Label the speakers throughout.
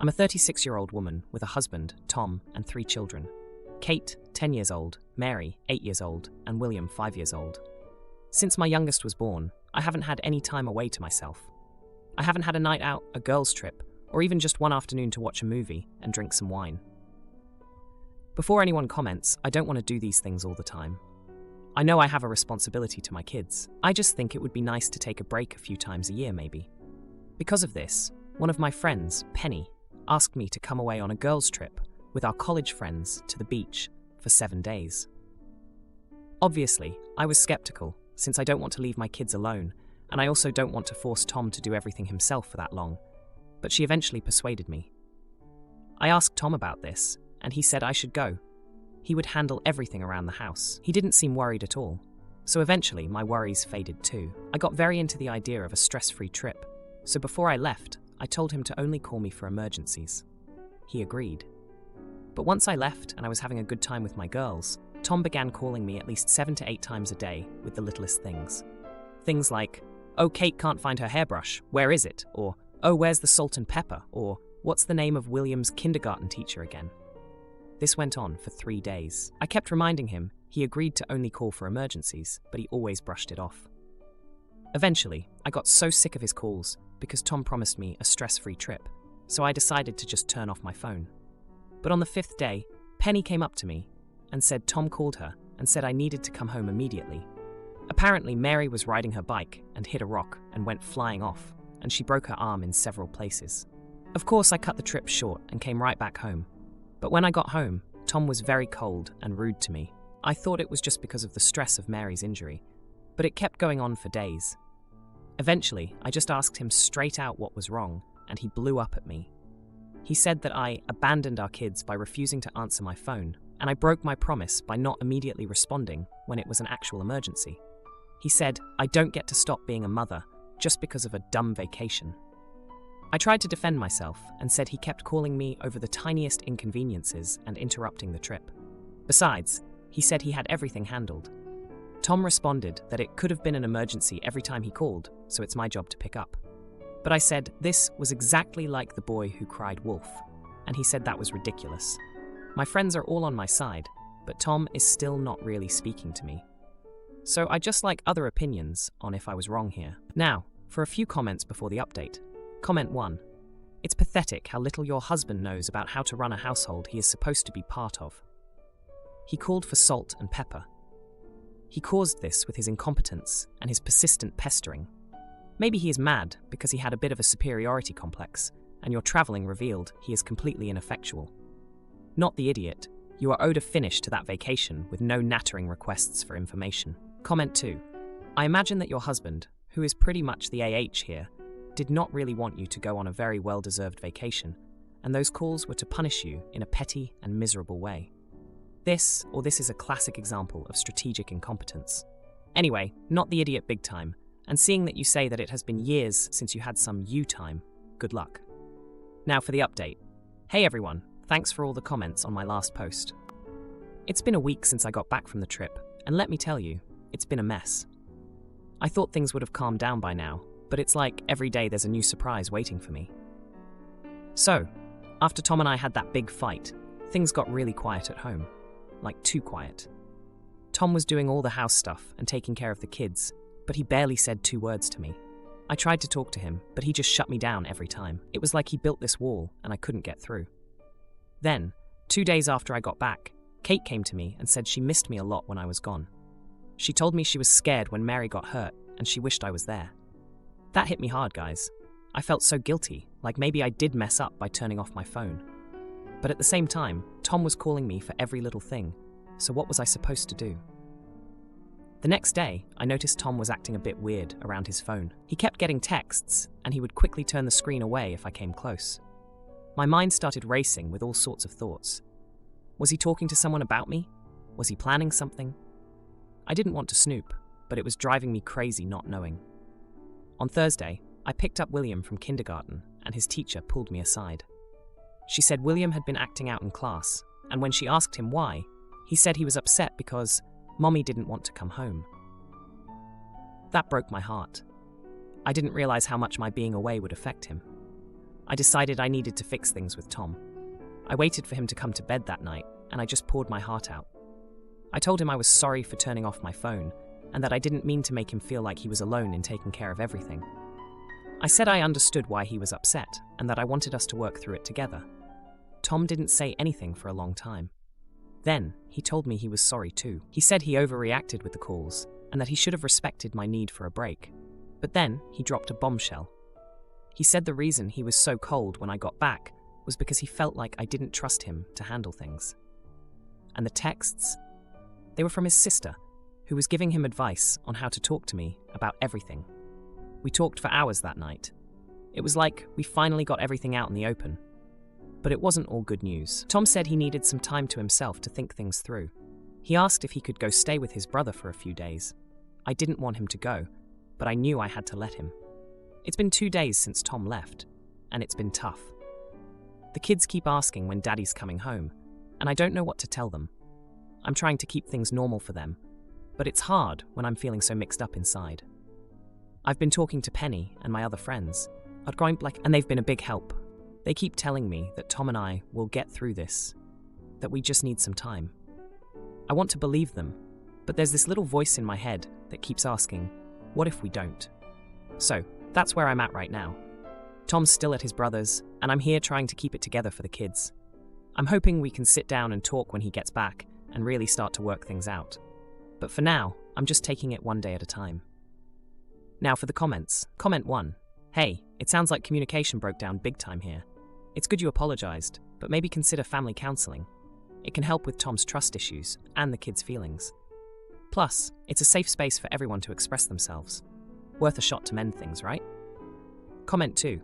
Speaker 1: I'm a 36-year-old woman with a husband, Tom, and 3 children. Kate, 10 years old, Mary, 8 years old, and William, 5 years old. Since my youngest was born, I haven't had any time away to myself. I haven't had a night out, a girls' trip, or even just one afternoon to watch a movie and drink some wine. Before anyone comments, I don't want to do these things all the time. I know I have a responsibility to my kids. I just think it would be nice to take a break a few times a year, maybe. Because of this, one of my friends, Penny, asked me to come away on a girls' trip with our college friends to the beach for 7 days. Obviously, I was skeptical, since I don't want to leave my kids alone, and I also don't want to force Tom to do everything himself for that long, but she eventually persuaded me. I asked Tom about this, and he said I should go. He would handle everything around the house. He didn't seem worried at all, so eventually my worries faded too. I got very into the idea of a stress-free trip, so before I left, I told him to only call me for emergencies. He agreed. But once I left and I was having a good time with my girls, Tom began calling me at least 7 to 8 times a day with the littlest things. Things like, "Oh, Kate can't find her hairbrush, where is it?" Or, "Oh, where's the salt and pepper?" Or, "What's the name of William's kindergarten teacher again?" This went on for 3 days. I kept reminding him he agreed to only call for emergencies, but he always brushed it off. Eventually, I got so sick of his calls because Tom promised me a stress-free trip, so I decided to just turn off my phone. But on the 5th day, Penny came up to me and said Tom called her and said I needed to come home immediately. Apparently, Mary was riding her bike and hit a rock and went flying off, and she broke her arm in several places. Of course, I cut the trip short and came right back home. But when I got home, Tom was very cold and rude to me. I thought it was just because of the stress of Mary's injury, but it kept going on for days. Eventually, I just asked him straight out what was wrong, and he blew up at me. He said that I abandoned our kids by refusing to answer my phone, and I broke my promise by not immediately responding when it was an actual emergency. He said I don't get to stop being a mother just because of a dumb vacation. I tried to defend myself and said he kept calling me over the tiniest inconveniences and interrupting the trip. Besides, he said he had everything handled. Tom responded that it could have been an emergency every time he called, so it's my job to pick up. But I said this was exactly like the boy who cried wolf, and he said that was ridiculous. My friends are all on my side, but Tom is still not really speaking to me. So I just like other opinions on if I was wrong here. Now, for a few comments before the update. Comment 1. It's pathetic how little your husband knows about how to run a household he is supposed to be part of. He called for salt and pepper. He caused this with his incompetence and his persistent pestering. Maybe he is mad because he had a bit of a superiority complex, and your traveling revealed he is completely ineffectual. Not the idiot. You are owed a finish to that vacation with no nattering requests for information. Comment 2. I imagine that your husband, who is pretty much the AH here, did not really want you to go on a very well-deserved vacation, and those calls were to punish you in a petty and miserable way. This is a classic example of strategic incompetence. Anyway, not the idiot big time, and seeing that you say that it has been years since you had some you time, good luck. Now for the update. Hey everyone, thanks for all the comments on my last post. It's been a week since I got back from the trip, and let me tell you, it's been a mess. I thought things would have calmed down by now, but it's like every day there's a new surprise waiting for me. So, after Tom and I had that big fight, things got really quiet at home. Like too quiet. Tom was doing all the house stuff and taking care of the kids, but he barely said 2 words to me. I tried to talk to him, but he just shut me down every time. It was like he built this wall and I couldn't get through. Then, 2 days after I got back, Kate came to me and said she missed me a lot when I was gone. She told me she was scared when Mary got hurt and she wished I was there. That hit me hard, guys. I felt so guilty, like maybe I did mess up by turning off my phone. But at the same time, Tom was calling me for every little thing, so what was I supposed to do? The next day, I noticed Tom was acting a bit weird around his phone. He kept getting texts, and he would quickly turn the screen away if I came close. My mind started racing with all sorts of thoughts. Was he talking to someone about me? Was he planning something? I didn't want to snoop, but it was driving me crazy not knowing. On Thursday, I picked up William from kindergarten, and his teacher pulled me aside. She said William had been acting out in class, and when she asked him why, he said he was upset because Mommy didn't want to come home. That broke my heart. I didn't realize how much my being away would affect him. I decided I needed to fix things with Tom. I waited for him to come to bed that night, and I just poured my heart out. I told him I was sorry for turning off my phone, and that I didn't mean to make him feel like he was alone in taking care of everything. I said I understood why he was upset, and that I wanted us to work through it together. Tom didn't say anything for a long time. Then, he told me he was sorry too. He said he overreacted with the calls, and that he should have respected my need for a break. But then, he dropped a bombshell. He said the reason he was so cold when I got back was because he felt like I didn't trust him to handle things. And the texts? They were from his sister, who was giving him advice on how to talk to me about everything. We talked for hours that night. It was like we finally got everything out in the open. But it wasn't all good news. Tom said he needed some time to himself to think things through. He asked if he could go stay with his brother for a few days. I didn't want him to go, but I knew I had to let him. It's been 2 days since Tom left, and it's been tough. The kids keep asking when Daddy's coming home, and I don't know what to tell them. I'm trying to keep things normal for them, but it's hard when I'm feeling so mixed up inside. I've been talking to Penny and my other friends, and they've been a big help. They keep telling me that Tom and I will get through this, that we just need some time. I want to believe them, but there's this little voice in my head that keeps asking, what if we don't? So, that's where I'm at right now. Tom's still at his brother's, and I'm here trying to keep it together for the kids. I'm hoping we can sit down and talk when he gets back and really start to work things out. But for now, I'm just taking it one day at a time. Now for the comments. Comment 1. Hey, it sounds like communication broke down big time here. It's good you apologized, but maybe consider family counseling. It can help with Tom's trust issues and the kids' feelings. Plus, it's a safe space for everyone to express themselves. Worth a shot to mend things, right? Comment 2.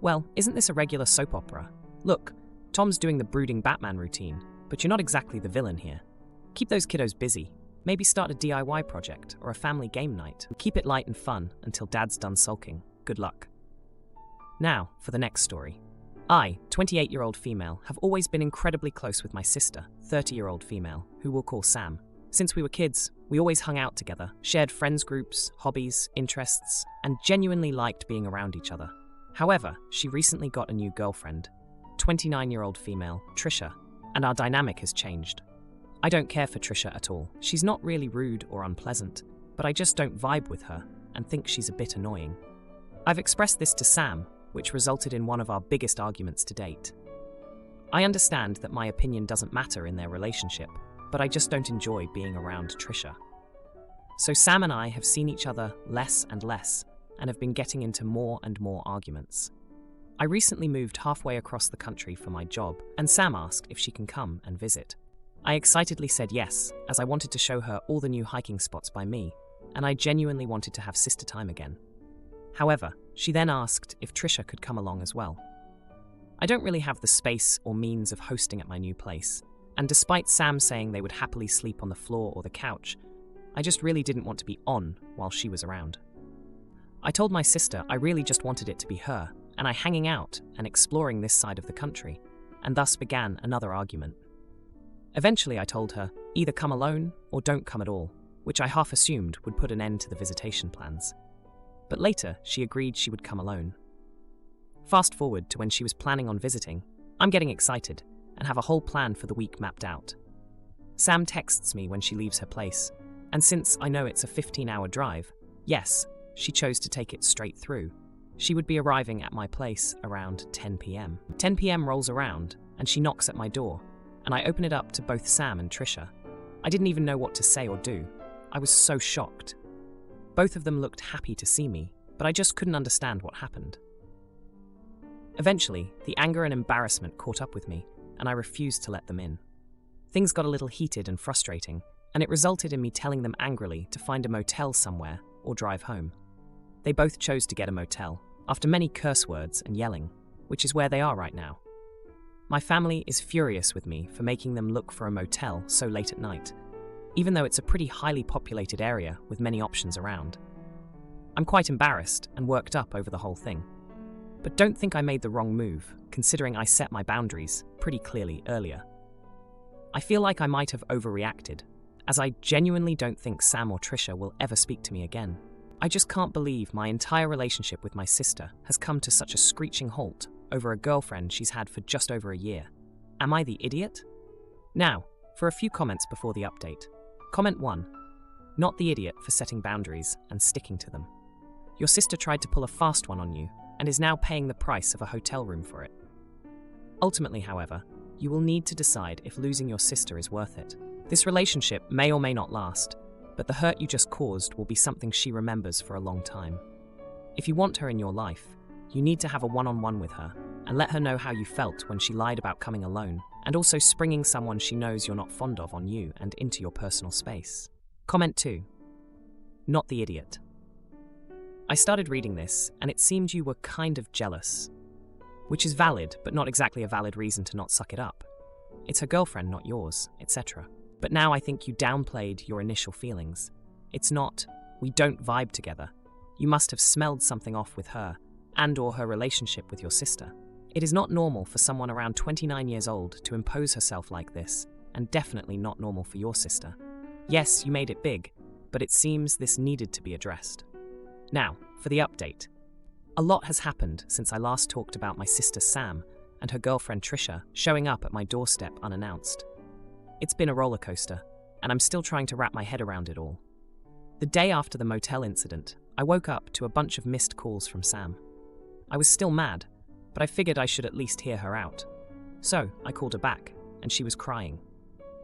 Speaker 1: Well, isn't this a regular soap opera? Look, Tom's doing the brooding Batman routine, but you're not exactly the villain here. Keep those kiddos busy. Maybe start a DIY project or a family game night. Keep it light and fun until Dad's done sulking. Good luck. Now, for the next story. I, 28-year-old female, have always been incredibly close with my sister, 30-year-old female, who we'll call Sam. Since we were kids, we always hung out together, shared friends groups, hobbies, interests, and genuinely liked being around each other. However, she recently got a new girlfriend, 29-year-old female, Trisha, and our dynamic has changed. I don't care for Trisha at all. She's not really rude or unpleasant, but I just don't vibe with her and think she's a bit annoying. I've expressed this to Sam, which resulted in one of our biggest arguments to date. I understand that my opinion doesn't matter in their relationship, but I just don't enjoy being around Trisha. So Sam and I have seen each other less and less, and have been getting into more and more arguments. I recently moved halfway across the country for my job, and Sam asked if she can come and visit. I excitedly said yes, as I wanted to show her all the new hiking spots by me, and I genuinely wanted to have sister time again. However, she then asked if Trisha could come along as well. I don't really have the space or means of hosting at my new place, and despite Sam saying they would happily sleep on the floor or the couch, I just really didn't want to be on while she was around. I told my sister I really just wanted it to be her and I hanging out and exploring this side of the country, and thus began another argument. Eventually I told her, either come alone or don't come at all, which I half assumed would put an end to the visitation plans. But later, she agreed she would come alone. Fast forward to when she was planning on visiting, I'm getting excited and have a whole plan for the week mapped out. Sam texts me when she leaves her place, and since I know it's a 15-hour drive, yes, she chose to take it straight through. She would be arriving at my place around 10 p.m. 10 p.m. rolls around, and she knocks at my door, and I open it up to both Sam and Trisha. I didn't even know what to say or do. I was so shocked. Both of them looked happy to see me, but I just couldn't understand what happened. Eventually, the anger and embarrassment caught up with me, and I refused to let them in. Things got a little heated and frustrating, and it resulted in me telling them angrily to find a motel somewhere or drive home. They both chose to get a motel, after many curse words and yelling, which is where they are right now. My family is furious with me for making them look for a motel so late at night, even though it's a pretty highly populated area with many options around. I'm quite embarrassed and worked up over the whole thing. But don't think I made the wrong move, considering I set my boundaries pretty clearly earlier. I feel like I might have overreacted, as I genuinely don't think Sam or Trisha will ever speak to me again. I just can't believe my entire relationship with my sister has come to such a screeching halt over a girlfriend she's had for just over a year. Am I the idiot? Now, for a few comments before the update. Comment 1. Not the idiot for setting boundaries and sticking to them. Your sister tried to pull a fast one on you and is now paying the price of a hotel room for it. Ultimately, however, you will need to decide if losing your sister is worth it. This relationship may or may not last, but the hurt you just caused will be something she remembers for a long time. If you want her in your life, you need to have a one-on-one with her and let her know how you felt when she lied about coming alone and also springing someone she knows you're not fond of on you and into your personal space. Comment 2. Not the idiot. I started reading this and it seemed you were kind of jealous, which is valid, but not exactly a valid reason to not suck it up. It's her girlfriend, not yours, etc. But now I think you downplayed your initial feelings. It's not, we don't vibe together. You must have smelled something off with her and/or her relationship with your sister. It is not normal for someone around 29 years old to impose herself like this, and definitely not normal for your sister. Yes, you made it big, but it seems this needed to be addressed. Now, for the update. A lot has happened since I last talked about my sister Sam and her girlfriend Trisha showing up at my doorstep unannounced. It's been a roller coaster, and I'm still trying to wrap my head around it all. The day after the motel incident, I woke up to a bunch of missed calls from Sam. I was still mad, but I figured I should at least hear her out. So, I called her back, and she was crying.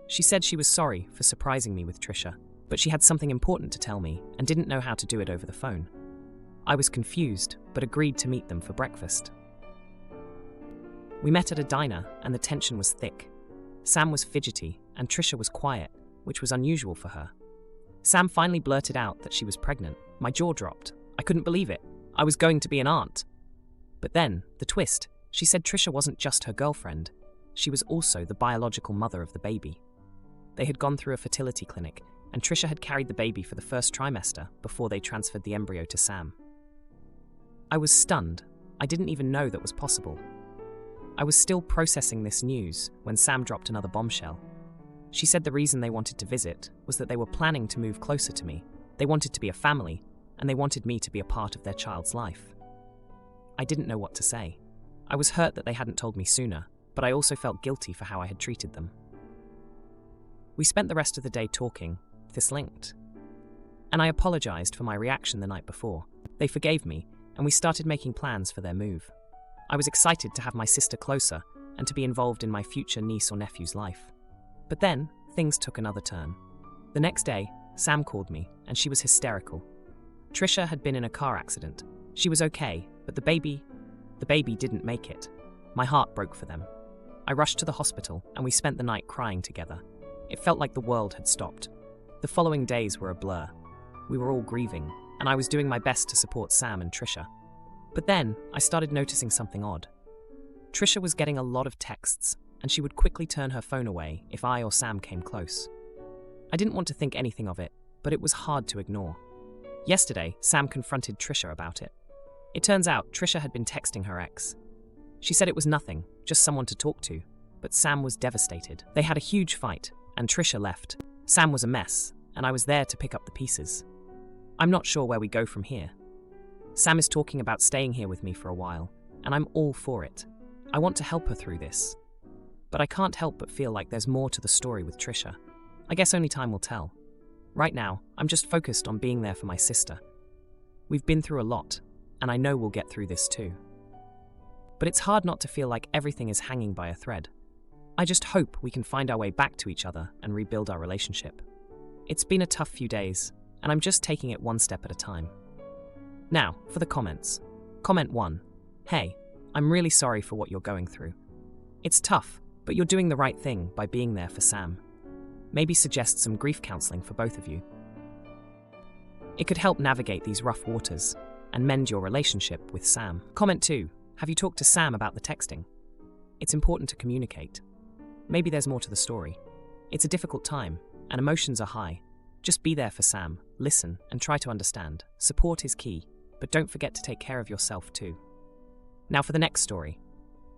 Speaker 1: She said she was sorry for surprising me with Trisha, but she had something important to tell me and didn't know how to do it over the phone. I was confused, but agreed to meet them for breakfast. We met at a diner, and the tension was thick. Sam was fidgety, and Trisha was quiet, which was unusual for her. Sam finally blurted out that she was pregnant. My jaw dropped. I couldn't believe it. I was going to be an aunt. But then, the twist, she said Trisha wasn't just her girlfriend. She was also the biological mother of the baby. They had gone through a fertility clinic, and Trisha had carried the baby for the first trimester before they transferred the embryo to Sam. I was stunned. I didn't even know that was possible. I was still processing this news when Sam dropped another bombshell. She said the reason they wanted to visit was that they were planning to move closer to me. They wanted to be a family, and they wanted me to be a part of their child's life. I didn't know what to say. I was hurt that they hadn't told me sooner, but I also felt guilty for how I had treated them. We spent the rest of the day talking, this linked. And I apologized for my reaction the night before. They forgave me, and we started making plans for their move. I was excited to have my sister closer and to be involved in my future niece or nephew's life. But then, things took another turn. The next day, Sam called me, and she was hysterical. Trisha had been in a car accident. She was okay, but the baby didn't make it. My heart broke for them. I rushed to the hospital, and we spent the night crying together. It felt like the world had stopped. The following days were a blur. We were all grieving, and I was doing my best to support Sam and Trisha. But then, I started noticing something odd. Trisha was getting a lot of texts, and she would quickly turn her phone away if I or Sam came close. I didn't want to think anything of it, but it was hard to ignore. Yesterday, Sam confronted Trisha about it. It turns out Trisha had been texting her ex. She said it was nothing, just someone to talk to, but Sam was devastated. They had a huge fight, and Trisha left. Sam was a mess, and I was there to pick up the pieces. I'm not sure where we go from here. Sam is talking about staying here with me for a while, and I'm all for it. I want to help her through this. But I can't help but feel like there's more to the story with Trisha. I guess only time will tell. Right now, I'm just focused on being there for my sister. We've been through a lot, and I know we'll get through this too. But it's hard not to feel like everything is hanging by a thread. I just hope we can find our way back to each other and rebuild our relationship. It's been a tough few days, and I'm just taking it one step at a time. Now, for the comments. Comment 1. Hey, I'm really sorry for what you're going through. It's tough, but you're doing the right thing by being there for Sam. Maybe suggest some grief counseling for both of you. It could help navigate these rough waters and mend your relationship with Sam. Comment 2. Have you talked to Sam about the texting? It's important to communicate. Maybe there's more to the story. It's a difficult time, and emotions are high. Just be there for Sam, listen, and try to understand. Support is key, but don't forget to take care of yourself too. Now for the next story.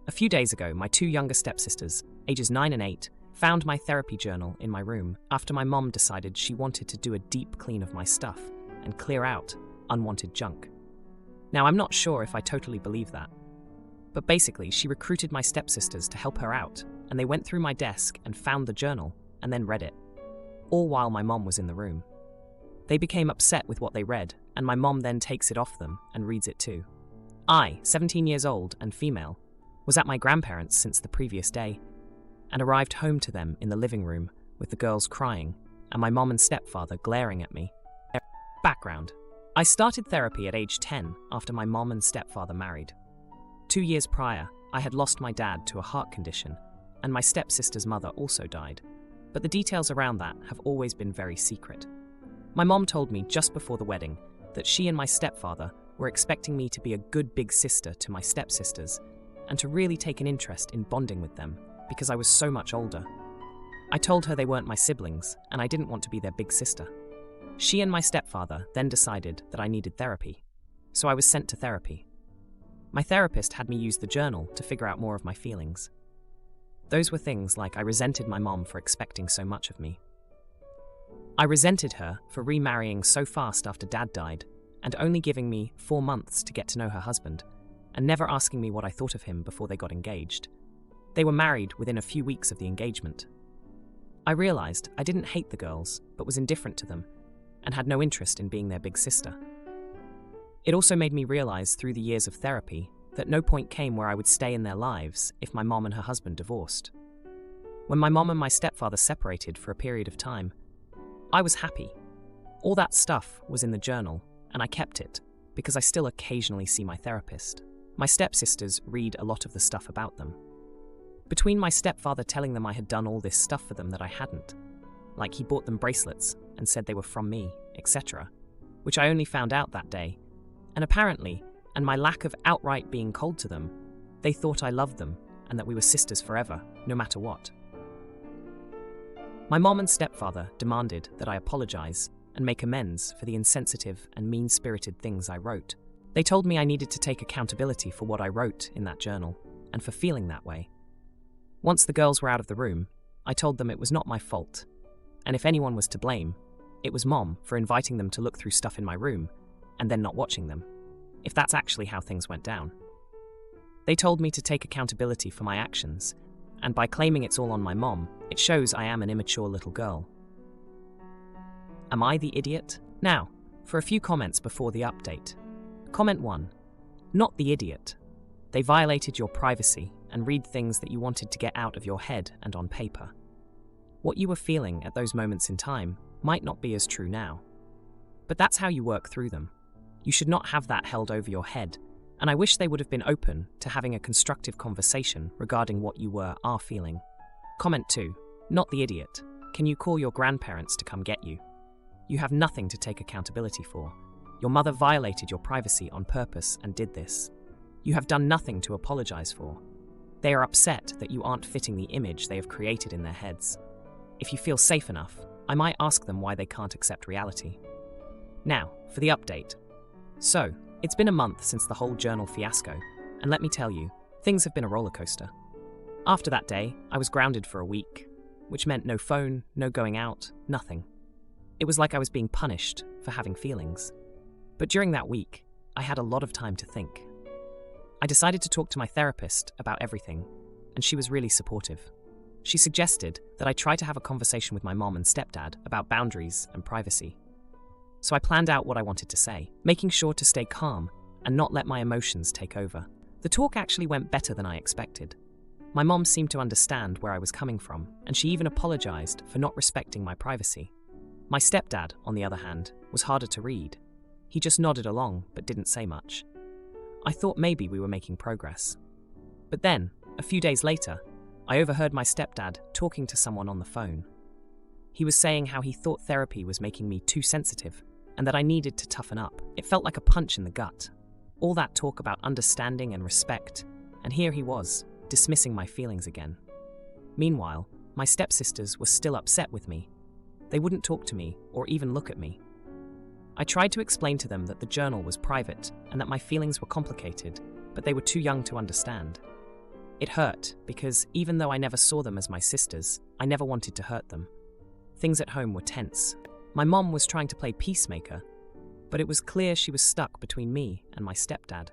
Speaker 1: A few days ago, my two younger stepsisters, ages 9 and 8, found my therapy journal in my room after my mom decided she wanted to do a deep clean of my stuff and clear out unwanted junk. Now, I'm not sure if I totally believe that. But basically, she recruited my stepsisters to help her out, and they went through my desk and found the journal and then read it, all while my mom was in the room. They became upset with what they read, and my mom then takes it off them and reads it too. I, 17 years old and female, was at my grandparents' since the previous day, and arrived home to them in the living room with the girls crying and my mom and stepfather glaring at me. Background. I started therapy at age 10 after my mom and stepfather married. 2 years prior, I had lost my dad to a heart condition, and my stepsister's mother also died, but the details around that have always been very secret. My mom told me just before the wedding that she and my stepfather were expecting me to be a good big sister to my stepsisters and to really take an interest in bonding with them because I was so much older. I told her they weren't my siblings and I didn't want to be their big sister. She and my stepfather then decided that I needed therapy, so I was sent to therapy. My therapist had me use the journal to figure out more of my feelings. Those were things like I resented my mom for expecting so much of me. I resented her for remarrying so fast after Dad died and only giving me 4 months to get to know her husband and never asking me what I thought of him before they got engaged. They were married within a few weeks of the engagement. I realized I didn't hate the girls, but was indifferent to them and had no interest in being their big sister. It also made me realize through the years of therapy that no point came where I would stay in their lives if my mom and her husband divorced. When my mom and my stepfather separated for a period of time, I was happy. All that stuff was in the journal, and I kept it because I still occasionally see my therapist. My stepsisters read a lot of the stuff about them. Between my stepfather telling them I had done all this stuff for them that I hadn't, like he bought them bracelets and said they were from me, etc., which I only found out that day, and apparently, and my lack of outright being cold to them, they thought I loved them and that we were sisters forever, no matter what. My mom and stepfather demanded that I apologize and make amends for the insensitive and mean-spirited things I wrote. They told me I needed to take accountability for what I wrote in that journal and for feeling that way. Once the girls were out of the room, I told them it was not my fault, and if anyone was to blame, it was Mom for inviting them to look through stuff in my room and then not watching them, if that's actually how things went down. They told me to take accountability for my actions, and by claiming it's all on my mom, it shows I am an immature little girl. Am I the idiot? Now, for a few comments before the update. Comment 1. Not the idiot. They violated your privacy and read things that you wanted to get out of your head and on paper. What you were feeling at those moments in time might not be as true now. But that's how you work through them. You should not have that held over your head, and I wish they would have been open to having a constructive conversation regarding what you are feeling. Comment 2. Not the idiot. Can you call your grandparents to come get you? You have nothing to take accountability for. Your mother violated your privacy on purpose and did this. You have done nothing to apologize for. They are upset that you aren't fitting the image they have created in their heads. If you feel safe enough, I might ask them why they can't accept reality. Now, for the update. So, it's been a month since the whole journal fiasco, and let me tell you, things have been a roller coaster. After that day, I was grounded for a week, which meant no phone, no going out, nothing. It was like I was being punished for having feelings. But during that week, I had a lot of time to think. I decided to talk to my therapist about everything, and she was really supportive. She suggested that I try to have a conversation with my mom and stepdad about boundaries and privacy. So I planned out what I wanted to say, making sure to stay calm and not let my emotions take over. The talk actually went better than I expected. My mom seemed to understand where I was coming from, and she even apologized for not respecting my privacy. My stepdad, on the other hand, was harder to read. He just nodded along, but didn't say much. I thought maybe we were making progress. But then, a few days later, I overheard my stepdad talking to someone on the phone. He was saying how he thought therapy was making me too sensitive, and that I needed to toughen up. It felt like a punch in the gut. All that talk about understanding and respect, and here he was, dismissing my feelings again. Meanwhile, my stepsisters were still upset with me. They wouldn't talk to me or even look at me. I tried to explain to them that the journal was private and that my feelings were complicated, but they were too young to understand. It hurt because even though I never saw them as my sisters, I never wanted to hurt them. Things at home were tense. My mom was trying to play peacemaker, but it was clear she was stuck between me and my stepdad.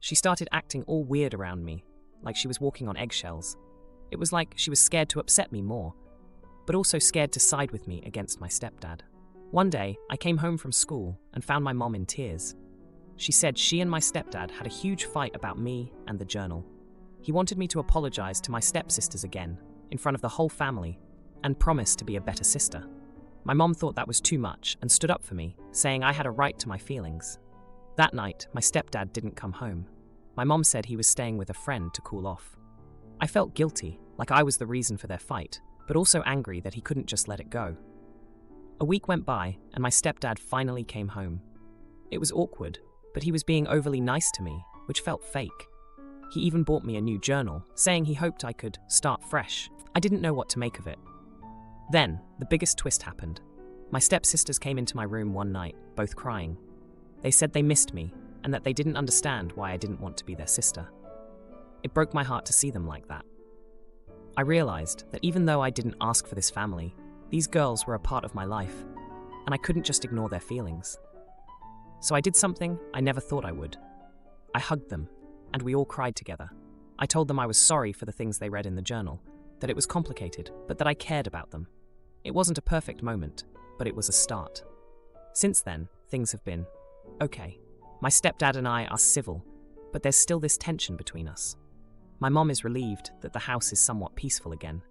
Speaker 1: She started acting all weird around me, like she was walking on eggshells. It was like she was scared to upset me more, but also scared to side with me against my stepdad. One day, I came home from school and found my mom in tears. She said she and my stepdad had a huge fight about me and the journal. He wanted me to apologize to my stepsisters again, in front of the whole family, and promise to be a better sister. My mom thought that was too much and stood up for me, saying I had a right to my feelings. That night, my stepdad didn't come home. My mom said he was staying with a friend to cool off. I felt guilty, like I was the reason for their fight, but also angry that he couldn't just let it go. A week went by, and my stepdad finally came home. It was awkward, but he was being overly nice to me, which felt fake. He even bought me a new journal, saying he hoped I could start fresh. I didn't know what to make of it. Then, the biggest twist happened. My stepsisters came into my room one night, both crying. They said they missed me, and that they didn't understand why I didn't want to be their sister. It broke my heart to see them like that. I realized that even though I didn't ask for this family, these girls were a part of my life, and I couldn't just ignore their feelings. So I did something I never thought I would. I hugged them, and we all cried together. I told them I was sorry for the things they read in the journal, that it was complicated, but that I cared about them. It wasn't a perfect moment, but it was a start. Since then, things have been okay. My stepdad and I are civil, but there's still this tension between us. My mom is relieved that the house is somewhat peaceful again.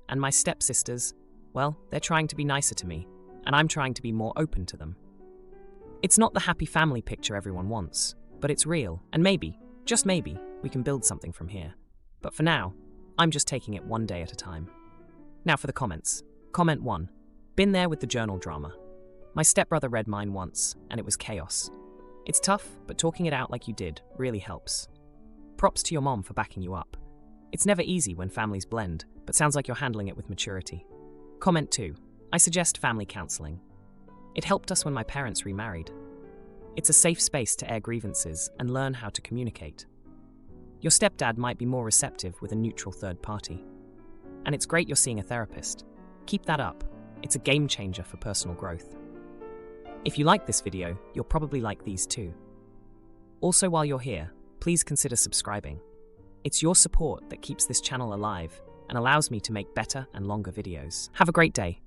Speaker 1: And my stepsisters, well, they're trying to be nicer to me, and I'm trying to be more open to them. It's not the happy family picture everyone wants, but it's real, and maybe, just maybe, we can build something from here. But for now, I'm just taking it one day at a time. Now for the comments. Comment 1. Been there with the journal drama. My stepbrother read mine once, and it was chaos. It's tough, but talking it out like you did really helps. Props to your mom for backing you up. It's never easy when families blend, but sounds like you're handling it with maturity. Comment 2. I suggest family counseling. It helped us when my parents remarried. It's a safe space to air grievances and learn how to communicate. Your stepdad might be more receptive with a neutral third party. And it's great you're seeing a therapist. Keep that up. It's a game changer for personal growth. If you like this video, you'll probably like these too. Also, while you're here, please consider subscribing. It's your support that keeps this channel alive and allows me to make better and longer videos. Have a great day.